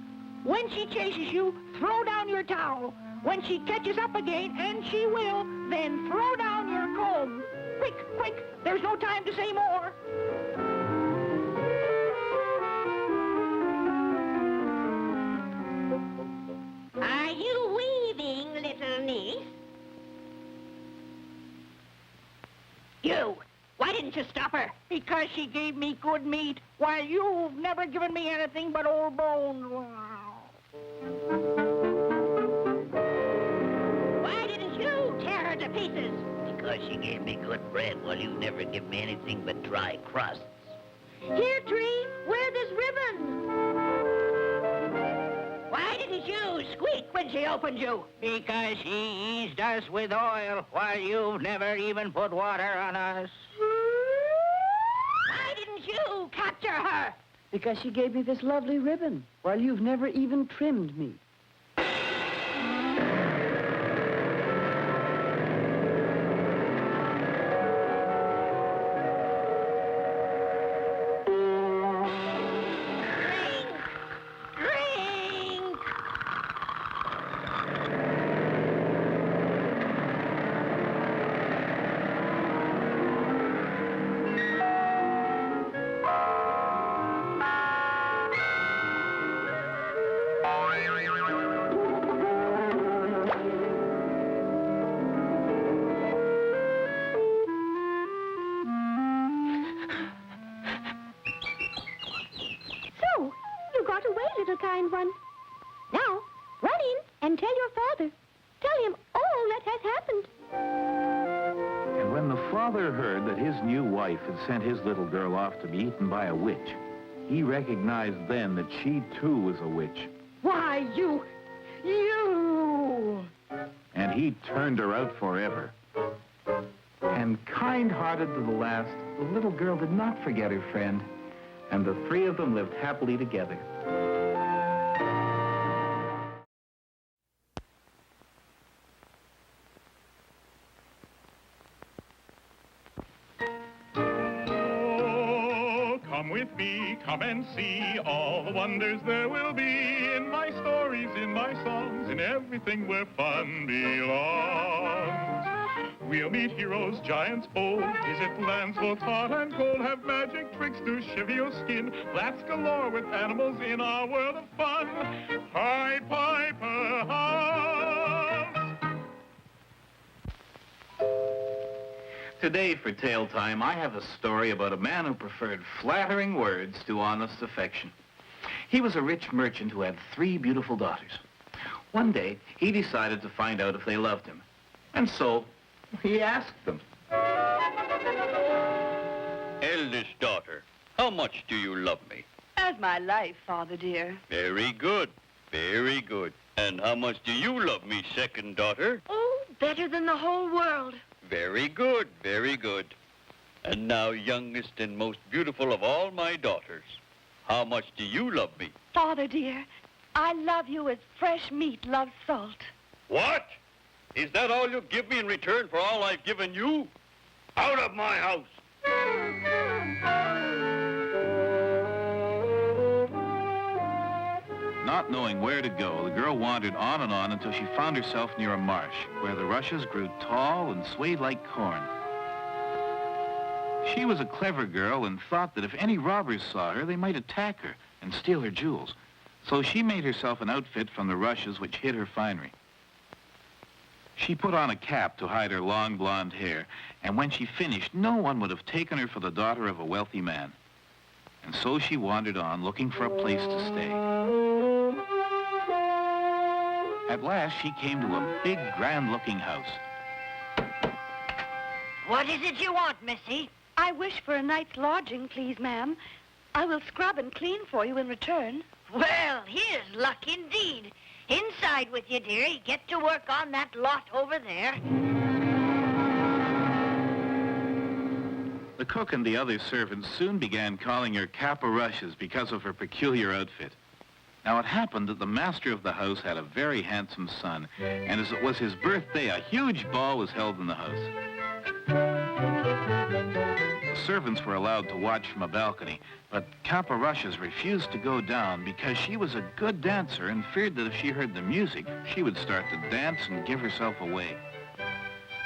When she chases you, throw down your towel. When she catches up again, and she will, then throw down your comb. Quick, quick, there's no time to say more. Are you weaving, little niece? You, why didn't you stop her? Because she gave me good meat, while you've never given me anything but old bones. Why didn't you tear her to pieces? Because she gave me good bread while you never give me anything but dry crusts. Here, Tree, wear this ribbon. Why didn't you squeak when she opened you? Because she eased us with oil, while you've never even put water on us. Why didn't you capture her? Because she gave me this lovely ribbon, while you've never even trimmed me. and tell your father. Tell him all that has happened. And when the father heard that his new wife had sent his little girl off to be eaten by a witch, he recognized then that she too was a witch. Why, you... And he turned her out forever. And kind-hearted to the last, the little girl did not forget her friend, and the three of them lived happily together. Oh, come with me, come and see all the wonders there will be in my stories, in my songs, in everything where fun belongs. We'll meet heroes, giants bold, visit lands both hot and cold, have magic tricks to shiver your skin, laughs galore with animals in our world of fun. Pied Piper House. Today for Tale Time, I have a story about a man who preferred flattering words to honest affection. He was a rich merchant who had 3 beautiful daughters. One day, he decided to find out if they loved him. And so, he asked them. Eldest daughter, how much do you love me? As my life, Father dear. Very good, very good. And how much do you love me, second daughter? Oh, better than the whole world. Very good, very good. And now, youngest and most beautiful of all my daughters, how much do you love me? Father dear, I love you as fresh meat loves salt. What? Is that all you give me in return for all I've given you? Out of my house! Not knowing where to go, the girl wandered on and on until she found herself near a marsh where the rushes grew tall and swayed like corn. She was a clever girl and thought that if any robbers saw her, they might attack her and steal her jewels. So she made herself an outfit from the rushes which hid her finery. She put on a cap to hide her long blonde hair, and when she finished, no one would have taken her for the daughter of a wealthy man. And so she wandered on, looking for a place to stay. At last, she came to a big, grand-looking house. What is it you want, Missy? I wish for a night's lodging, please, ma'am. I will scrub and clean for you in return. Well, here's luck indeed. Inside with you, dearie. Get to work on that lot over there. The cook and the other servants soon began calling her Cap o' Rushes because of her peculiar outfit. Now, it happened that the master of the house had a very handsome son, and as it was his birthday, a huge ball was held in the house. The servants were allowed to watch from a balcony, but Cap o' Rushes refused to go down because she was a good dancer and feared that if she heard the music, she would start to dance and give herself away.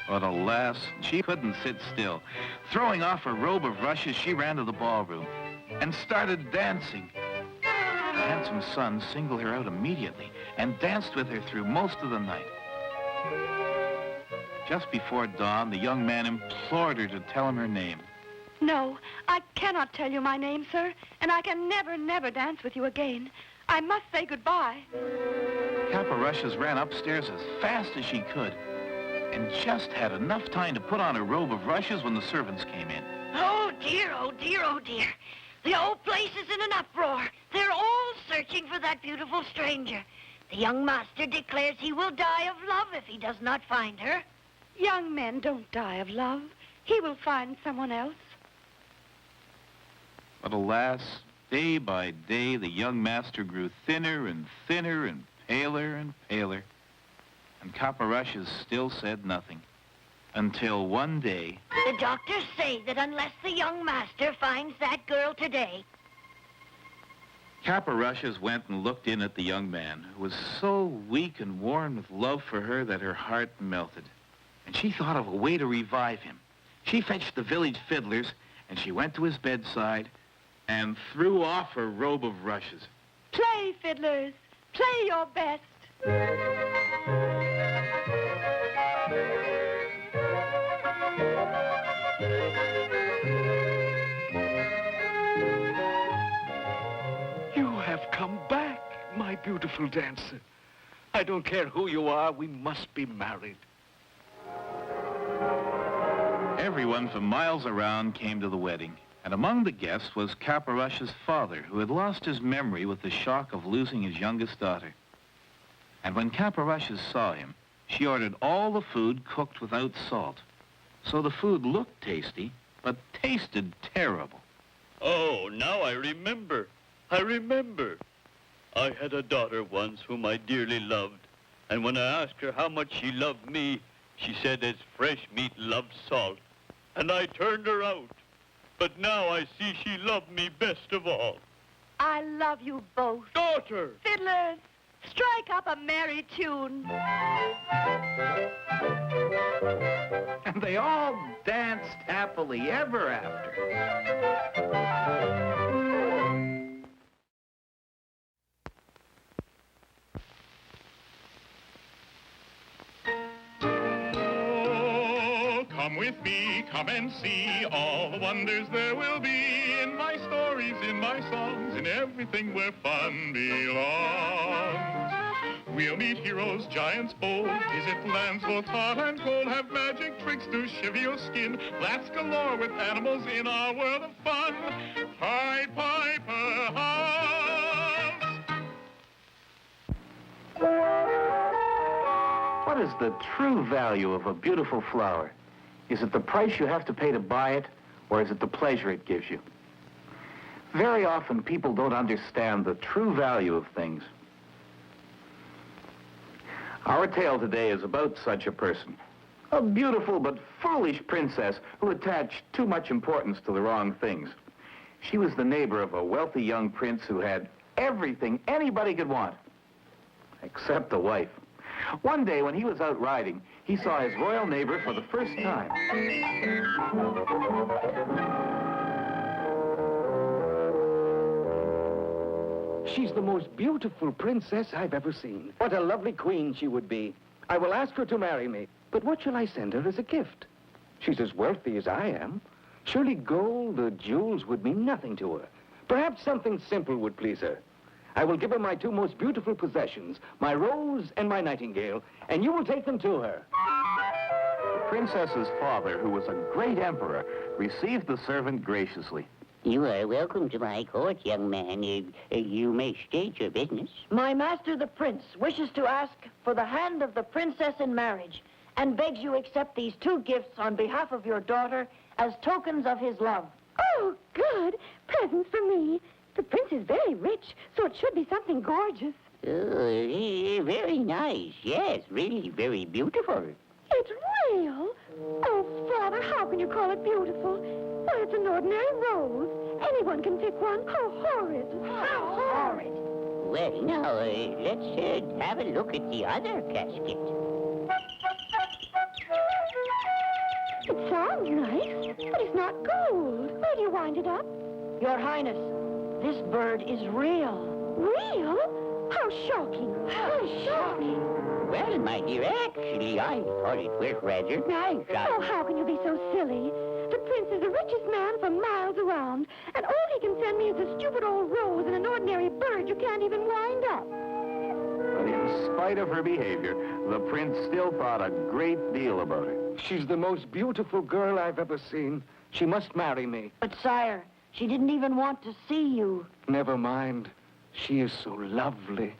But alas, she couldn't sit still. Throwing off her robe of rushes, she ran to the ballroom and started dancing. The handsome son singled her out immediately and danced with her through most of the night. Just before dawn, the young man implored her to tell him her name. No, I cannot tell you my name, sir, and I can never, never dance with you again. I must say goodbye. Cap o' Rushes ran upstairs as fast as she could and just had enough time to put on her robe of rushes when the servants came in. Oh, dear, oh, dear, oh, dear. The whole place is in an uproar. They're all searching for that beautiful stranger. The young master declares he will die of love if he does not find her. Young men don't die of love. He will find someone else. But alas, day by day, the young master grew thinner and thinner and paler and paler. And Cap o' Rushes still said nothing. Until one day... The doctors say that unless the young master finds that girl today... Cap o' Rushes went and looked in at the young man, who was so weak and worn with love for her that her heart melted. And she thought of a way to revive him. She fetched the village fiddlers, and she went to his bedside and threw off her robe of rushes. Play, fiddlers. Play your best. You have come back, my beautiful dancer. I don't care who you are, we must be married. Everyone from miles around came to the wedding, and among the guests was Caparush's father, who had lost his memory with the shock of losing his youngest daughter. And when Caparushes saw him, she ordered all the food cooked without salt. So the food looked tasty, but tasted terrible. Oh, now I remember. I remember. I had a daughter once whom I dearly loved, and when I asked her how much she loved me, she said as fresh meat loves salt, and I turned her out. But now I see she loved me best of all. I love you both. Daughter! Fiddlers, strike up a merry tune. And they all danced happily ever after. Come with me, come and see all the wonders there will be in my stories, in my songs, in everything where fun belongs. We'll meet heroes, giants bold, visit lands both hot and cold, have magic tricks to shiver your skin, laughs galore with animals in our world of fun. Pied Piper house. What is the true value of a beautiful flower? Is it the price you have to pay to buy it, or is it the pleasure it gives you? Very often, people don't understand the true value of things. Our tale today is about such a person. A beautiful but foolish princess who attached too much importance to the wrong things. She was the neighbor of a wealthy young prince who had everything anybody could want, except a wife. One day, when he was out riding, he saw his royal neighbor for the first time. She's the most beautiful princess I've ever seen. What a lovely queen she would be. I will ask her to marry me. But what shall I send her as a gift? She's as wealthy as I am. Surely gold or jewels would mean nothing to her. Perhaps something simple would please her. I will give her my two most beautiful possessions, my rose and my nightingale, and you will take them to her. The princess's father, who was a great emperor, received the servant graciously. You are welcome to my court, young man. You may state your business. My master, the prince, wishes to ask for the hand of the princess in marriage and begs you accept these two gifts on behalf of your daughter as tokens of his love. Oh, good. Presents for me. The prince is very rich, so it should be something gorgeous. Oh, very nice. Yes, really very beautiful. It's real. Oh, Father, how can you call it beautiful? Why, it's an ordinary rose. Anyone can pick one. How horrid. How horrid. Well, now, let's have a look at the other casket. It sounds nice, but it's not gold. Where do you wind it up? Your Highness, this bird is real. Real? How shocking. How shocking. Well, my dear, actually, I thought it was rather nice. Oh, how can you be so silly? The prince is the richest man for miles around, and all he can send me is a stupid old rose and an ordinary bird you can't even wind up. But in spite of her behavior, the prince still thought a great deal about her. She's the most beautiful girl I've ever seen. She must marry me. But, sire, she didn't even want to see you. Never mind. She is so lovely.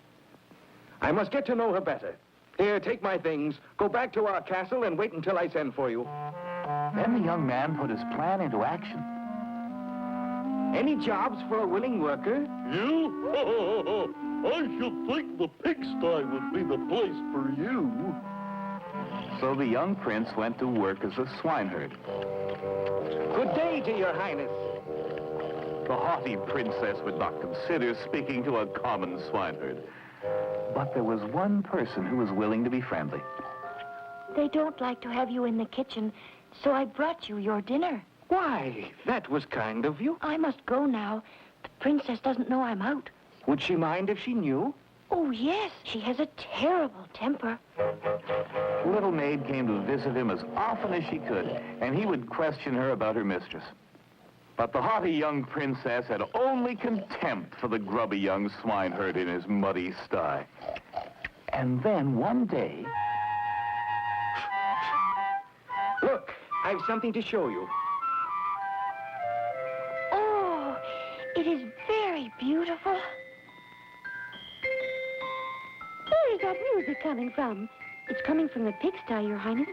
I must get to know her better. Here, take my things. Go back to our castle and wait until I send for you. Then the young man put his plan into action. Any jobs for a willing worker? You? I should think the pigsty would be the place for you. So the young prince went to work as a swineherd. Good day to your highness. The haughty princess would not consider speaking to a common swineherd. But there was one person who was willing to be friendly. They don't like to have you in the kitchen, so I brought you your dinner. Why, that was kind of you. I must go now. The princess doesn't know I'm out. Would she mind if she knew? Oh, yes. She has a terrible temper. The little maid came to visit him as often as she could, and he would question her about her mistress. But the haughty young princess had only contempt for the grubby young swineherd in his muddy sty. And then one day... Look, I've something to show you. Oh, it is very beautiful. Where is that music coming from? It's coming from the pigsty, Your Highness.